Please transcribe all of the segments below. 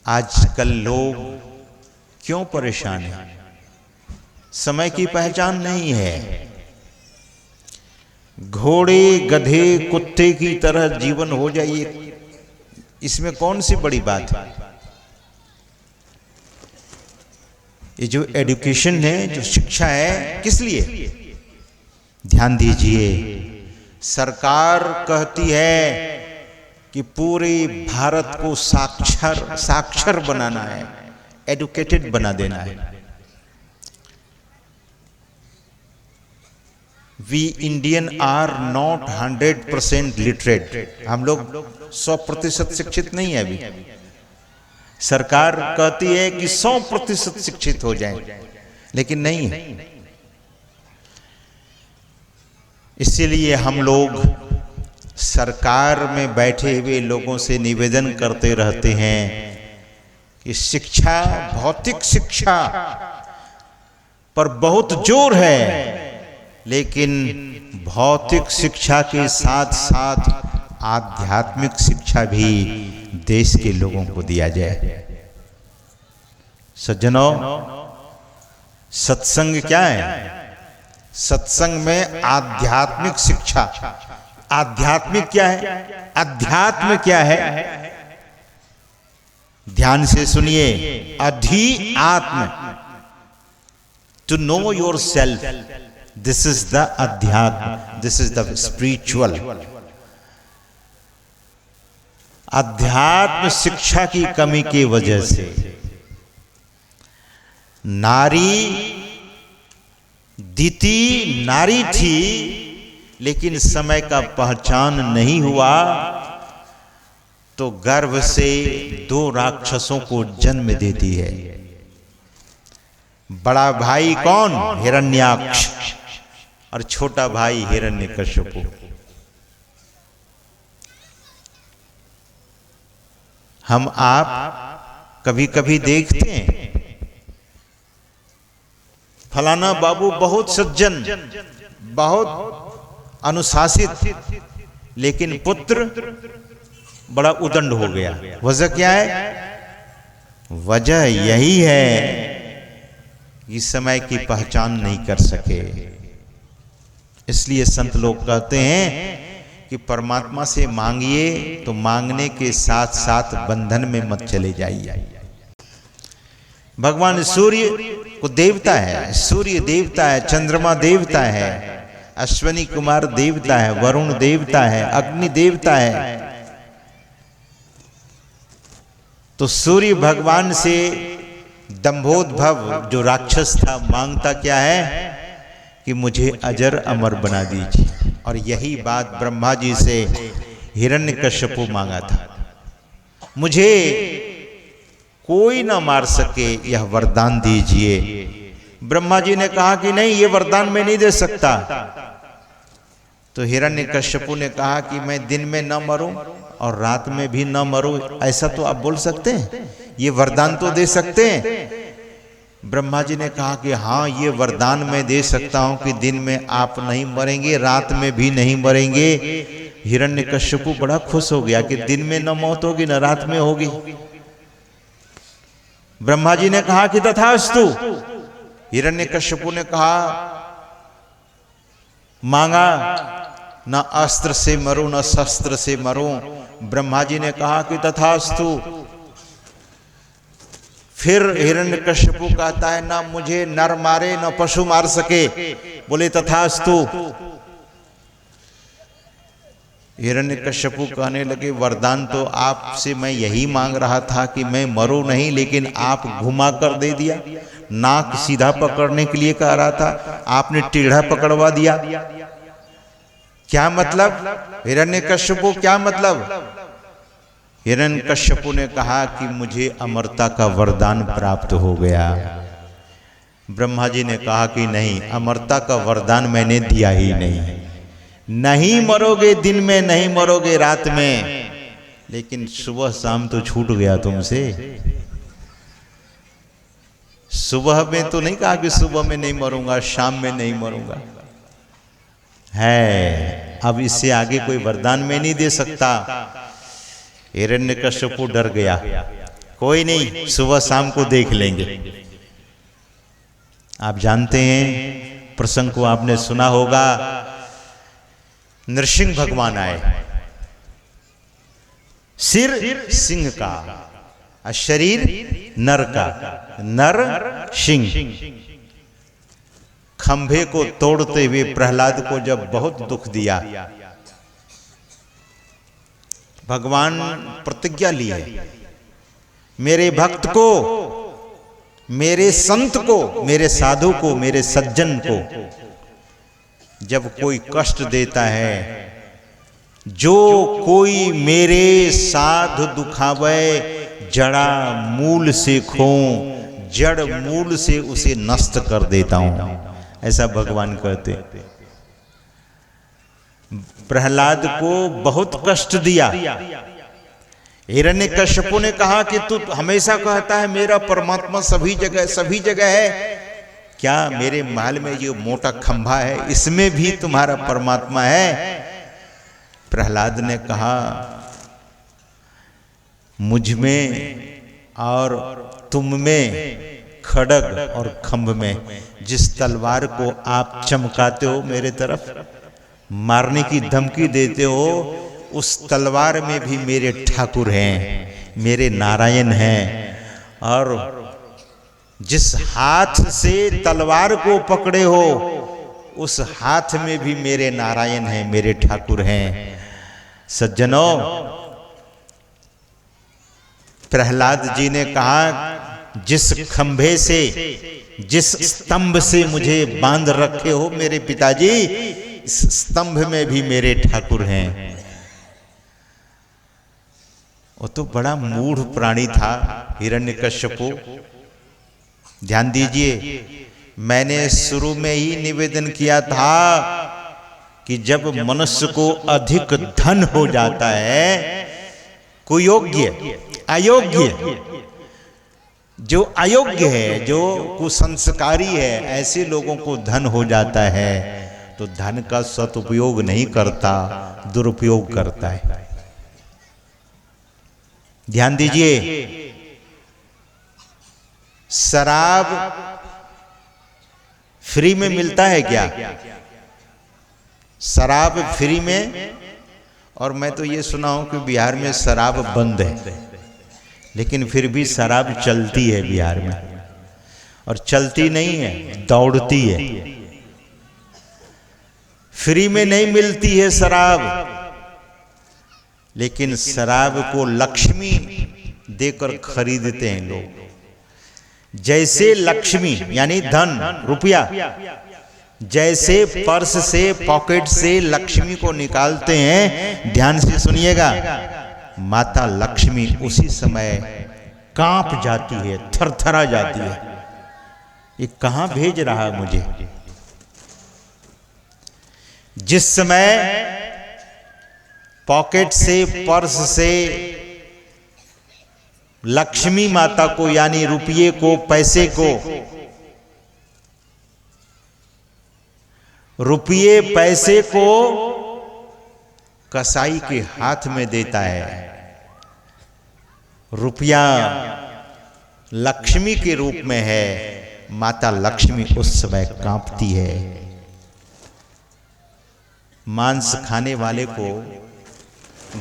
आजकल लोग क्यों परेशान हैं? समय की पहचान नहीं है। घोड़े गधे कुत्ते की तरह जीवन हो जाइए, इसमें कौन सी बड़ी बात है? ये जो एजुकेशन है, जो शिक्षा है, किस लिए? ध्यान दीजिए, सरकार कहती है कि पूरे भारत को साक्षर बनाना है, एडुकेटेड बना देना है। We Indian are not 100% literate. हम लोग 100% शिक्षित नहीं है अभी। सरकार कहती है कि 100% शिक्षित हो जाए, लेकिन नहीं है। इसीलिए हम लोग सरकार में बैठे हुए लोगों से निवेदन करते रहते हैं कि शिक्षा, भौतिक शिक्षा पर बहुत जोर है, लेकिन भौतिक शिक्षा के साथ साथ आध्यात्मिक शिक्षा भी देश के लोगों को दिया जाए। सज्जनों, सत्संग क्या है? सत्संग में आध्यात्मिक शिक्षा। आध्यात्मिक क्या है? अध्यात्म क्या है? ध्यान से सुनिए, अधि आत्म, to know your self, this is the अध्यात्म, दिस इज द स्पिरिचुअल। अध्यात्म शिक्षा की कमी की वजह से नारी दीति नारी थी, लेकिन समय का पहचान नहीं हुआ तो गर्भ से 2 राक्षसों को जन्म देती है। बड़ा भाई कौन? हिरण्याक्ष, और छोटा भाई हिरण्यकश्यपु। हम आप कभी कभी देखते हैं फलाना बाबू बहुत सज्जन, बहुत अनुशासित, लेकिन पुत्र बड़ा उदंड हो गया। वजह क्या है? वजह यही है कि समय की पहचान नहीं कर सके। इसलिए संत लोग कहते हैं कि परमात्मा से मांगिए तो मांगने के साथ साथ बंधन में मत चले जाइए। भगवान सूर्य को देवता है, सूर्य देवता है, चंद्रमा देवता है, अश्वनी कुमार देवता है, वरुण देवता है, अग्नि देवता है। तो सूर्य भगवान से दंभोद्भव जो राक्षस था मांगता क्या है कि मुझे अजर अमर बना दीजिए। और यही बात ब्रह्मा जी से हिरण्यकश्यपु मांगा था, मुझे कोई ना मार सके यह वरदान दीजिए। ब्रह्मा जी ने कहा कि नहीं, ये वरदान मैं नहीं दे सकता। तो हिरण्यकश्यपु ने कहा कि मैं दिन में न मरूं और रात में भी न मरूं, ऐसा तो आप बोल सकते हैं? ये वरदान तो दे सकते हैं। ब्रह्मा जी ने कहा कि हाँ, ये वरदान मैं दे सकता हूं कि दिन में आप नहीं मरेंगे, रात में भी नहीं मरेंगे। हिरण्यकश्यपु बड़ा खुश हो गया कि दिन में न मौत होगी न रात में होगी। ब्रह्मा जी ने कहा कि तथास्तु। हिरण्यकश्यपु ने कहा, मांगा, न अस्त्र से मरूं न शस्त्र से मरूं। ब्रह्मा जी ने कहा कि तथास्तु। फिर हिरण्यकश्यपु कहता है, ना मुझे नर मारे न पशु मार सके, बोले तथास्तु। हिरण्यकश्यपु कहने लगे, वरदान तो आपसे मैं यही मांग रहा था कि मैं मरूं नहीं, लेकिन आप घुमा कर दे दिया। नाक सीधा पकड़ने के लिए कह रहा था, आपने टेढ़ा पकड़वा दिया। क्या मतलब? हिरण्यकश्यपु क्या मतलब? हिरण्यकश्यपु ने कहा कि मुझे अमरता का वरदान प्राप्त हो गया। ब्रह्मा जी ने कहा कि नहीं, अमरता का वरदान मैंने दिया ही नहीं। नहीं मरोगे दिन में, नहीं मरोगे रात में, लेकिन सुबह शाम तो छूट गया तुमसे। सुबह में तो नहीं कहा कि सुबह में नहीं मरूंगा, शाम में नहीं मरूंगा। है, अब इससे आगे कोई वरदान में नहीं दे सकता। हिरण्यकश्यपु डर गया। कोई नहीं, सुबह शाम को देख लेंगे। आप जानते हैं प्रसंग को, आपने सुना होगा, नरसिंह भगवान आए, सिर सिंह का और शरीर नर का, नर सिंह। खंभे को तोड़ते हुए प्रहलाद को जब बहुत दुख दिया, भगवान प्रतिज्ञा ली है, मेरे भक्त को, मेरे संत को, मेरे साधु को, मेरे सज्जन को जब कोई कष्ट देता है, जो कोई मेरे साध दुखावे, जड़ा मूल से खो, जड़ मूल से उसे नष्ट कर देता हूं, ऐसा भगवान कहते। प्रहलाद को बहुत कष्ट दिया। हिरण्यकश्यपु ने कहा कि तू हमेशा कहता है मेरा परमात्मा सभी जगह है, क्या मेरे महल में ये मोटा खंभा है, इसमें भी तुम्हारा परमात्मा है? प्रहलाद ने कहा, मुझ में और तुम में, खड्ग और खंभ में, जिस तलवार को आप चमकाते हो मेरे तरफ, मारने की धमकी देते हो, उस तलवार में भी मेरे ठाकुर हैं, मेरे नारायण हैं। और जिस हाथ से तलवार को पकड़े हो, उस हाथ में भी मेरे नारायण हैं, मेरे ठाकुर हैं। सज्जनों, प्रहलाद जी ने कहा, जिस खंभे से, जिस स्तंभ से मुझे बांध रखे हो मेरे पिताजी, इस स्तंभ में भी मेरे ठाकुर हैं। वो तो बड़ा मूढ़ प्राणी था हिरण्यकश्यपु। ध्यान दीजिए, मैंने शुरू में ही निवेदन किया था कि जब मनुष्य को अधिक धन हो जाता है, कुयोग्य, अयोग्य, जो अयोग्य है, जो कुसंस्कारी है, ऐसे लोगों को धन हो जाता है तो धन का सदुपयोग नहीं करता, दुरुपयोग करता है। ध्यान दीजिए, शराब फ्री में मिलता है क्या? शराब फ्री में, और मैं तो ये सुना हूं कि बिहार में शराब बंद है, लेकिन फिर भी शराब चलती है बिहार में, और चलती नहीं है, दौड़ती है। फ्री में नहीं मिलती है शराब, लेकिन शराब को लक्ष्मी देकर खरीदते हैं लोग। जैसे लक्ष्मी यानी धन, रुपया, जैसे पर्स से, पॉकेट से लक्ष्मी को निकालते हैं, ध्यान से सुनिएगा, माता लक्ष्मी उसी समय कांप जाती है, थरथरा जाती है, ये कहां भेज रहा है मुझे। जिस समय पॉकेट से, पर्स से लक्ष्मी माता को, यानी रुपये को, पैसे को, रुपये पैसे को कसाई के हाथ में देता है, रुपया लक्ष्मी के रूप में है, माता लक्ष्मी उस समय कांपती है। मांस खाने वाले को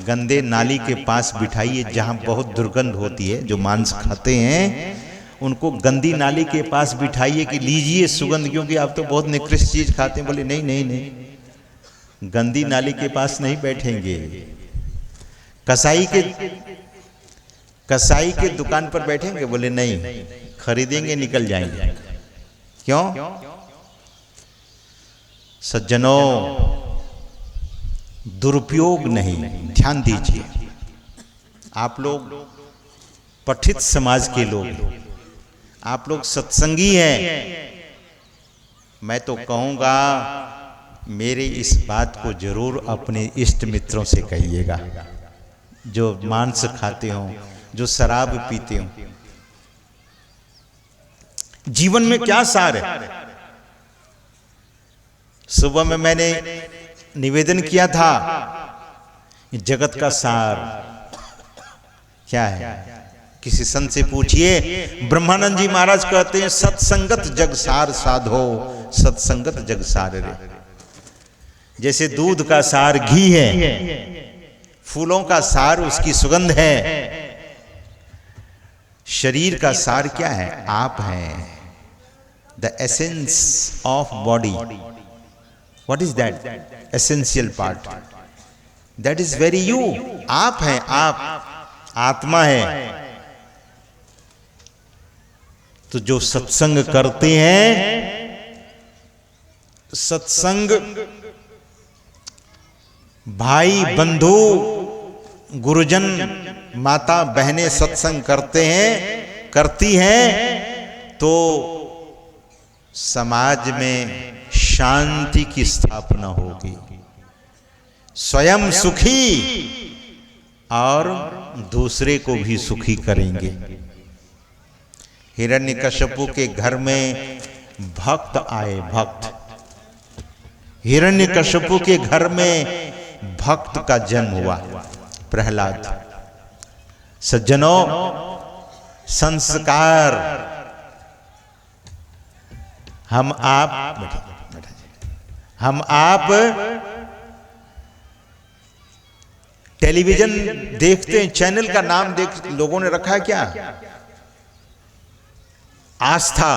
गंदे नाली के पास बिठाइए, जहां बहुत दुर्गंध होती है। जो मांस खाते हैं उनको गंदी नाली के पास बिठाइए कि लीजिए सुगंध, क्योंकि आप तो बहुत निकृष्ट चीज खाते हैं। बोले नहीं नहीं नहीं, गंदी नाली के पास नहीं बैठेंगे। कसाई के दुकान पर बैठेंगे? बोले नहीं, खरीदेंगे, निकल जाएंगे। क्यों? सज्जनों, दुरुपयोग नहीं। ध्यान दीजिए, आप लोग पठित समाज के लोग, आप लोग सत्संगी हैं। मैं तो कहूंगा मेरे इस बात को जरूर अपने इष्ट मित्रों से कहिएगा, जो मांस खाते हो, जो शराब पीते हो। जीवन में क्या सार है? सुबह में मैंने निवेदन किया था, जगत का सार क्या है? किसी संत से पूछिए, ब्रह्मानंद जी महाराज कहते हैं सत्संगत जगसार साधो, सत्संगत जगसार रे। जैसे दूध का सार घी है, फूलों का सार उसकी सुगंध है, शरीर का सार क्या है? आप हैं। The essence of body, what is that? Essential part, that is very you. आप हैं, आप आत्मा है। तो जो सत्संग करते हैं, सत्संग भाई बंधु गुरुजन माता बहनें सत्संग करते हैं, करती हैं, तो समाज में शांति की स्थापना होगी, स्वयं सुखी और दूसरे को भी सुखी करेंगे। हिरण्यकश्यपु के घर में भक्त आए, भक्त। हिरण्यकश्यपु के घर में भक्त का जन्म हुआ, प्रहलाद। सज्जनों, संस्कार हम आप टेलीविजन देखते हैं, चैनल का नाम देख लोगों ने रखा है क्या? आस्था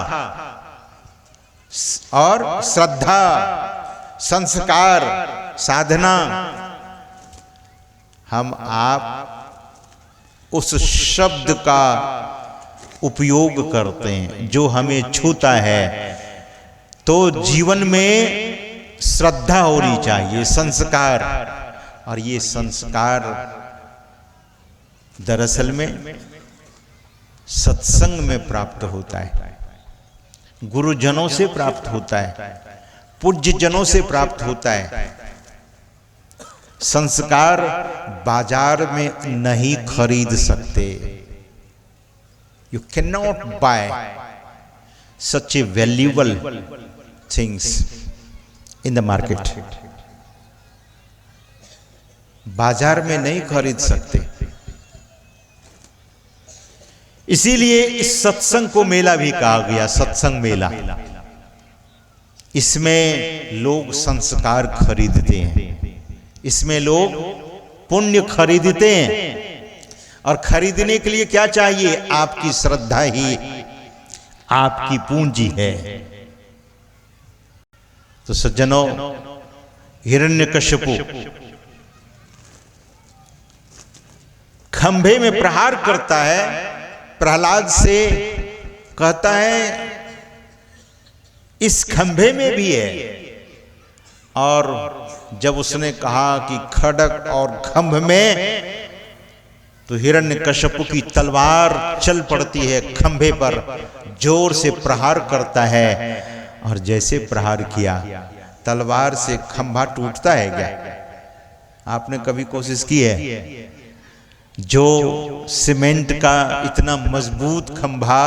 और श्रद्धा, संस्कार, साधना। हम आप उस शब्द का उपयोग करते हैं जो हमें छूता है, तो जीवन में श्रद्धा होनी चाहिए, संस्कार। और ये संस्कार दरअसल में सत्संग में प्राप्त होता है, गुरुजनों से प्राप्त होता है, पूज्य जनों से प्राप्त होता है। संस्कार बाजार में नहीं खरीद सकते। You can not bye such A valuable things in the market. बाजार में नहीं खरीद सकते। इसीलिए इस सत्संग को मेला भी कहा गया, सत्संग मेला। इसमें लोग संस्कार खरीदते हैं, इसमें लोग पुण्य खरीदते हैं। और खरीदने के लिए क्या चाहिए? आपकी श्रद्धा ही आपकी पूंजी है। तो सज्जनों, हिरण्यकश्यपु खंभे में प्रहार करता है, प्रहलाद से कहता है इस खंभे में भी है। और जब उसने कहा कि खड्ग और खंभ में, तो हिरण्यकश्यपु की तलवार चल पड़ती है खंभे पर, जोर से प्रहार करता है। और जैसे प्रहार किया, तलवार से खंभा टूटता है क्या? आपने कभी कोशिश की है? जो सीमेंट का इतना मजबूत खंभा,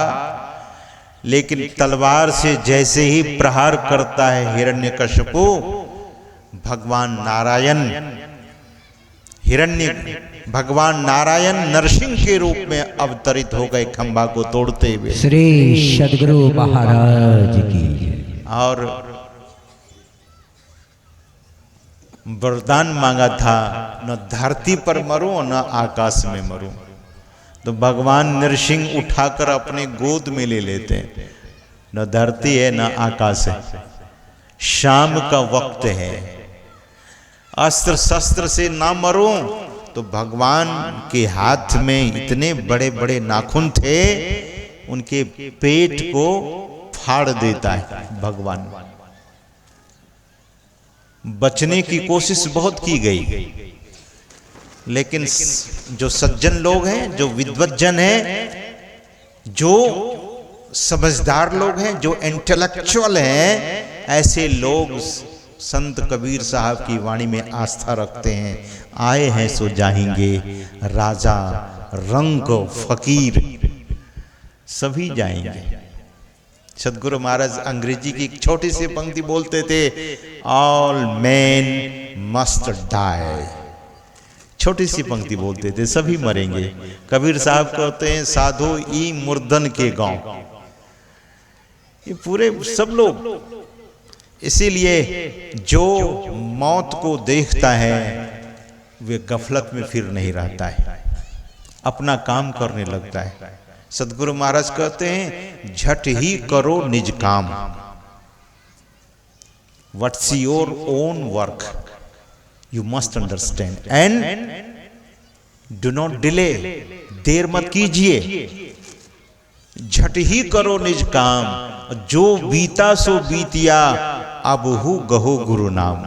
लेकिन तलवार से जैसे ही प्रहार करता है हिरण्यकश्यपु, भगवान नारायण नरसिंह के रूप में अवतरित हो गए खंभा को तोड़ते हुए। श्री सद्गुरु महाराज की। और वरदान मांगा था, न धरती पर मरूं न आकाश में मरूं। तो भगवान नरसिंह उठाकर अपने गोद में ले लेते हैं। न धरती है न आकाश है, शाम का वक्त है, अस्त्र शस्त्र से ना मरूं। तो भगवान के हाथ में इतने बड़े बड़े नाखून थे, उनके पेट को फाड़ देता है भगवान। बचने की कोशिश बहुत की गई, लेकिन जो सज्जन लोग हैं, जो विद्वज्जन हैं, जो समझदार लोग हैं, जो इंटेलेक्चुअल हैं, ऐसे लोग संत कबीर साहब की वाणी में आस्था रखते हैं। आए हैं सो जाएंगे, राजा रंक फकीर सभी जाएंगे। सदगुरु महाराज अंग्रेजी की एक छोटी सी पंक्ति बोलते थे, ऑल मैन मस्ट डाई। छोटी सी पंक्ति बोलते थे, सभी मरेंगे। कबीर साहब कहते हैं साधो ई मुर्दन के गांव, ये पूरे सब लोग। इसीलिए जो मौत को देखता है वे गफलत में फिर नहीं रहता है, अपना काम करने लगता है। सदगुरु महाराज कहते हैं झट ही करो निज काम, what's your own work you must understand and do not delay, देर मत कीजिए, झट ही करो निज काम, जो बीता सो बीतिया अब हु गहो गुरु नाम।